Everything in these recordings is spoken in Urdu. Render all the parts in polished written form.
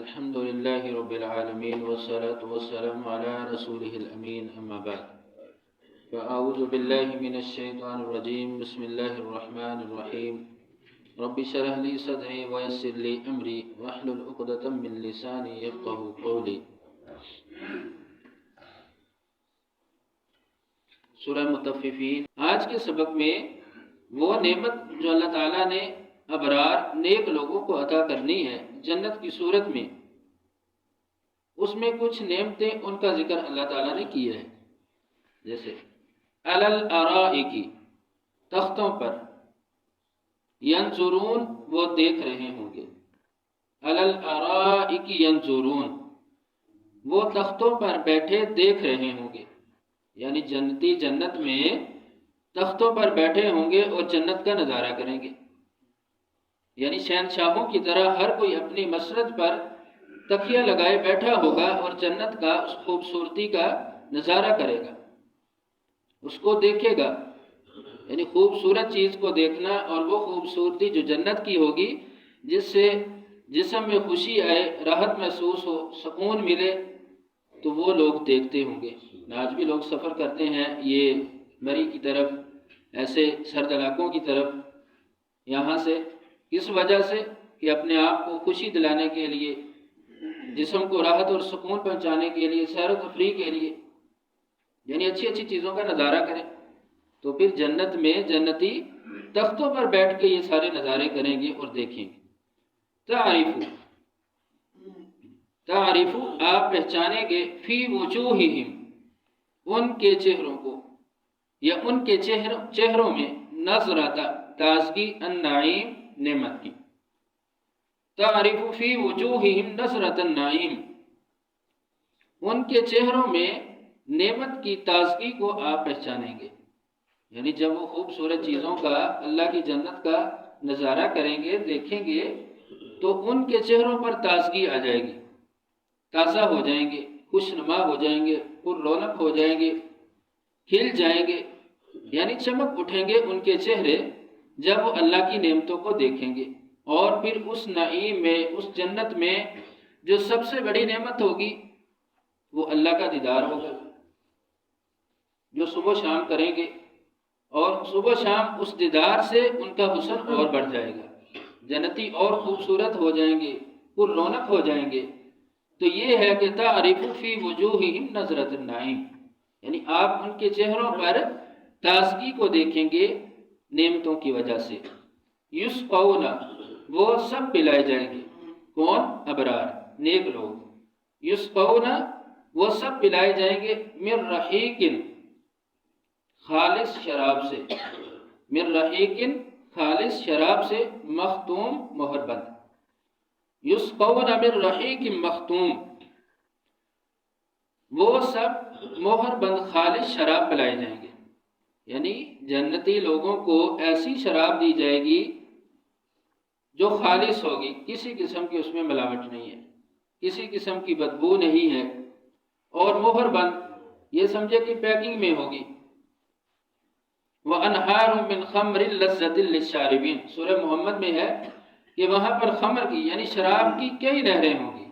الحمد لله رب العالمين والصلاة والسلام على رسوله الأمين أما بعد فأعوذ بالله من الشيطان الرجيم بسم الله الرحمن الرحيم رب اشرح لي صدري ويسر لي أمري واحلل عقدة من لساني يفقهوا قولي۔ سورہ مطففین۔ آج کے سبق میں وہ نعمت جو اللہ تعالیٰ نے ابرار نیک لوگوں کو عطا کرنی ہے جنت کی صورت میں، اس میں کچھ نعمتیں ان کا ذکر اللہ تعالیٰ نے کیا ہے، جیسے علی الارائک، تختوں پر، ینظرون، وہ دیکھ رہے ہوں گے، علی الارائک ینظرون، وہ تختوں پر بیٹھے دیکھ رہے ہوں گے، یعنی جنتی جنت میں تختوں پر بیٹھے ہوں گے اور جنت کا نظارہ کریں گے، یعنی شہنشاہوں کی طرح ہر کوئی اپنی مسرت پر تکیہ لگائے بیٹھا ہوگا اور جنت کا اس خوبصورتی کا نظارہ کرے گا، اس کو دیکھے گا، یعنی خوبصورت چیز کو دیکھنا، اور وہ خوبصورتی جو جنت کی ہوگی جس سے جسم میں خوشی آئے، راحت محسوس ہو، سکون ملے، تو وہ لوگ دیکھتے ہوں گے۔ آج بھی لوگ سفر کرتے ہیں یہ مری کی طرف، ایسے سرد علاقوں کی طرف، یہاں سے اس وجہ سے کہ اپنے آپ کو خوشی دلانے کے لیے، جسم کو راحت اور سکون پہنچانے کے لیے، سیر و تفریح کے لیے، یعنی اچھی اچھی چیزوں کا نظارہ کریں، تو پھر جنت میں جنتی تختوں پر بیٹھ کے یہ سارے نظارے کریں گے اور دیکھیں گے۔ تعریف، آپ پہچانیں گے، فی وجوہہم، ان کے چہروں کو، یا ان کے چہروں میں، نظرۃ، تازگی، النعیم، نعمت کی۔ تعریف فی وجوہہم نظرۃ النعیم، ان کے چہروں میں نعمت کی تازگی کو آپ پہچانیں گے، یعنی جب وہ خوبصورت چیزوں کا، اللہ کی جنت کا نظارہ کریں گے، دیکھیں گے، تو ان کے چہروں پر تازگی آ جائے گی، تازہ ہو جائیں گے، خوشنما ہو جائیں گے، پر رونق ہو جائیں گے، کھل جائیں گے، یعنی چمک اٹھیں گے ان کے چہرے جب وہ اللہ کی نعمتوں کو دیکھیں گے۔ اور پھر اس نعیم میں، اس جنت میں جو سب سے بڑی نعمت ہوگی وہ اللہ کا دیدار ہوگا، جو صبح شام کریں گے، اور صبح شام اس دیدار سے ان کا حسن اور بڑھ جائے گا، جنتی اور خوبصورت ہو جائیں گے، پر رونق ہو جائیں گے۔ تو یہ ہے کہ تعریف فی وجوہہم نظرۃ النعیم، یعنی آپ ان کے چہروں پر تازگی کو دیکھیں گے نعمتوں کی وجہ سے۔ یسقون، وہ سب پلائے جائیں گے، کون؟ ابرار، نیک لوگ۔ یسقون، وہ سب پلائے جائیں گے، من رحیق، خالص شراب سے، من رحیق، خالص شراب سے، مختوم، مہر بند۔ یسقون من رحیق مختوم، وہ سب مہر بند خالص شراب پلائے جائیں گے، یعنی جنتی لوگوں کو ایسی شراب دی جائے گی جو خالص ہوگی، کسی قسم کی اس میں ملاوٹ نہیں ہے، کسی قسم کی بدبو نہیں ہے، اور مہر بند، یہ سمجھے کہ پیکنگ میں ہوگی۔ وَأَنْهَارٌ مِّنْ خَمْرٍ لَذَّةٍ لِلشَّارِبِينَ، سورہ محمد میں ہے کہ وہاں پر خمر کی، یعنی شراب کی کئی نہریں ہوں گی،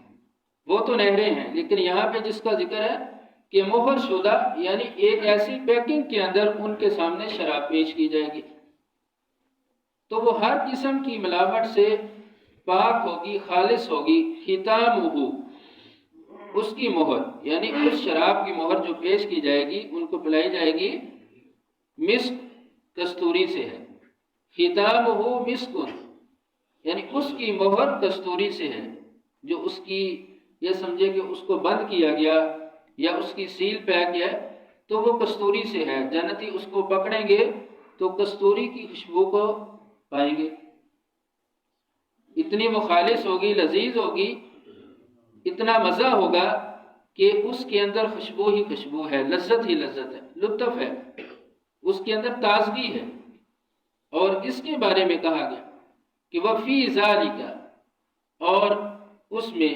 وہ تو نہریں ہیں، لیکن یہاں پہ جس کا ذکر ہے کہ مہر شدہ، یعنی ایک ایسی پیکنگ کے اندر ان کے سامنے شراب پیش کی جائے گی، تو وہ ہر قسم کی ملاوٹ سے پاک ہوگی، خالص ہوگی۔ ختامہ، اس کی مہر، یعنی اس شراب کی مہر جو پیش کی جائے گی، ان کو پلائی جائے گی، مسک، کستوری سے ہے۔ ختامہ مسک، یعنی اس کی مہر کستوری سے ہے، جو اس کی، یہ سمجھے کہ اس کو بند کیا گیا یا اس کی سیل پیک ہے تو وہ کستوری سے ہے، جنتی اس کو پکڑیں گے تو کستوری کی خوشبو کو پائیں گے، اتنی وہ خالص ہوگی، لذیذ ہوگی، اتنا مزہ ہوگا کہ اس کے اندر خوشبو ہی خوشبو ہے، لذت ہی لذت ہے، لطف ہے، اس کے اندر تازگی ہے۔ اور اس کے بارے میں کہا گیا کہ وَفِي ذَلِكَ، اور اس میں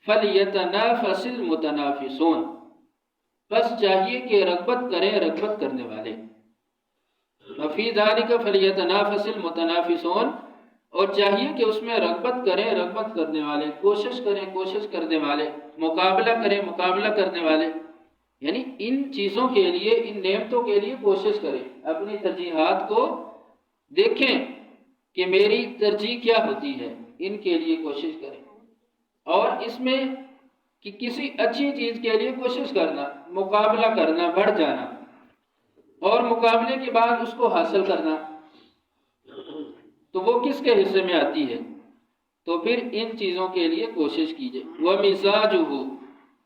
فَلْيَتَنَافَسِ الْمُتَنَافِسُونَ، بس چاہیے کہ رغبت کریں رغبت کرنے والے۔ وَفِي ذَلِكَ فَلْيَتَنَافَسِ الْمُتَنَافِسُونَ، اور چاہیے کہ اس میں رغبت کریں رغبت کرنے والے، کوشش کریں کوشش کرنے والے، مقابلہ کریں مقابلہ کرنے والے، یعنی ان چیزوں کے لیے، ان نعمتوں کے لیے کوشش کریں، اپنی ترجیحات کو دیکھیں کہ میری ترجیح کیا ہوتی ہے، ان کے لیے کوشش کریں، اور اس میں کہ کسی اچھی چیز کے لیے کوشش کرنا، مقابلہ کرنا، بڑھ جانا، اور مقابلے کے بعد اس کو حاصل کرنا، تو وہ کس کے حصے میں آتی ہے؟ تو پھر ان چیزوں کے لیے کوشش کیجیے۔ وَمِزَاجُهُ،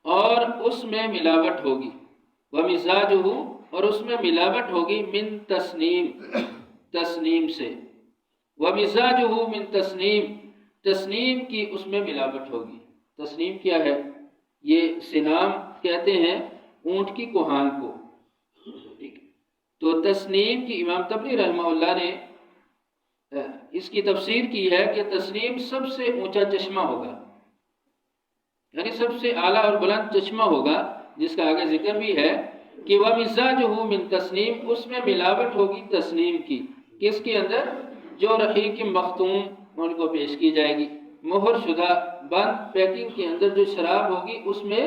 اور اس میں ملاوٹ ہوگی، وَمِزَاجُهُ، اور اس میں ملاوٹ ہوگی، من تسنیم، تسنیم سے، وَمِزَاجُهُ من تسنیم، تسنیم کی اس میں ملاوٹ ہوگی۔ تسنیم کیا ہے؟ یہ سنام کہتے ہیں اونٹ کی کوہان کو، ٹھیک ہے؟ تو تسنیم کی امام طبری رحمہ اللہ نے اس کی تفسیر کی ہے کہ تسنیم سب سے اونچا چشمہ ہوگا، یعنی سب سے اعلیٰ اور بلند چشمہ ہوگا، جس کا آگے ذکر بھی ہے کہ وَمِزَاجُهُ مِن تسنیم، اس میں ملاوٹ ہوگی تسنیم کی، کس کے اندر؟ جو رحیق مختوم ان کو پیش کی جائے گی، مہر شدہ بند پیکنگ کے اندر جو شراب ہوگی اس میں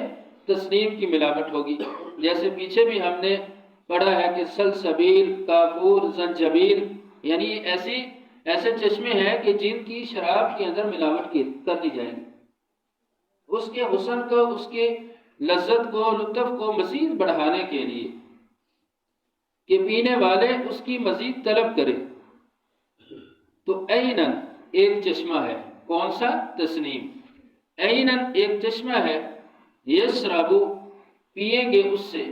تسنیم کی ملاوٹ ہوگی، جیسے پیچھے بھی ہم نے پڑھا ہے کہ سلسبیل، کافور، زنجبیل، یعنی ایسے چشمے ہیں کہ جن کی شراب کے اندر ملاوٹ کر دی جائے گی، اس کے حسن کو، اس کے لذت کو، لطف کو مزید بڑھانے کے لیے کہ پینے والے اس کی مزید طلب کرے۔ تو اینن ایک چشمہ ہے، کون سا؟ تسنیم۔ اینن ایک چشمہ ہے، یشربو پیئیں گے اس سے،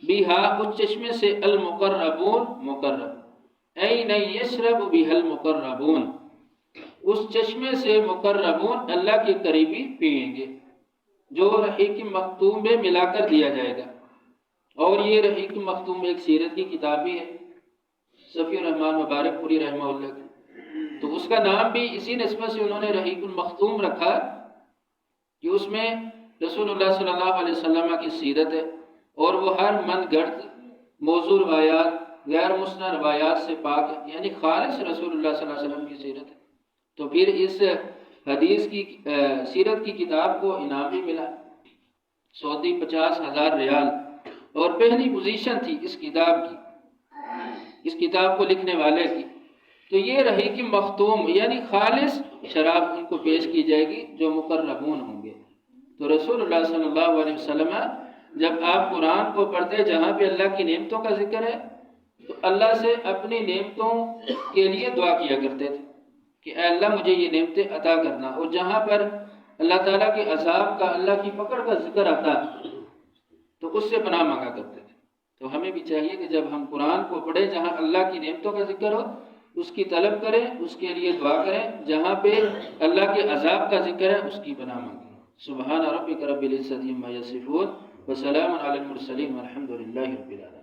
بیہا اس چشمے سے، المقربون مقرب، این یشرب بها المقربون، اس چشمے سے مقربون اللہ کے قریبی پئیں گے، جو رحیق مختوم میں ملا کر دیا جائے گا۔ اور یہ رحیق مختوم ایک سیرت کی کتاب بھی ہے، صفی الرحمن مبارک پوری رحمہ اللہ کی، تو اس کا نام بھی اسی نسبت سے انہوں نے رحیق المختوم رکھا کہ اس میں رسول اللہ صلی اللہ علیہ وسلم کی سیرت ہے، اور وہ ہر من گھڑت موضوع روایات، غیر مسند روایات سے پاک ہے، یعنی خالص رسول اللہ صلی اللہ علیہ وسلم کی سیرت ہے۔ تو پھر اس حدیث کی سیرت کی کتاب کو انعام بھی ملا، سعودی 50,000 ریال، اور پہلی پوزیشن تھی اس کتاب کی، اس کتاب کو لکھنے والے کی۔ تو یہ رحیق مختوم یعنی خالص شراب ان کو پیش کی جائے گی جو مقربون ہوں گے۔ تو رسول اللہ صلی اللہ علیہ وسلم جب آپ قرآن کو پڑھتے جہاں پہ اللہ کی نعمتوں کا ذکر ہے تو اللہ سے اپنی نعمتوں کے لیے دعا کیا کرتے تھے کہ اے اللہ مجھے یہ نعمتیں عطا کرنا، اور جہاں پر اللہ تعالیٰ کے عذاب کا، اللہ کی پکڑ کا ذکر آتا تو اس سے پناہ مانگا کرتے تھے۔ تو ہمیں بھی چاہیے کہ جب ہم قرآن کو پڑھیں جہاں اللہ کی نعمتوں کا ذکر ہو اس کی طلب کریں، اس کے لیے دعا کریں، جہاں پہ اللہ کے عذاب کا ذکر ہے اس کی پناہ مانگیں۔ سبحان ربک رب العزت عما یصفون وسلام علی المرسلین والحمد للہ رب العالمین۔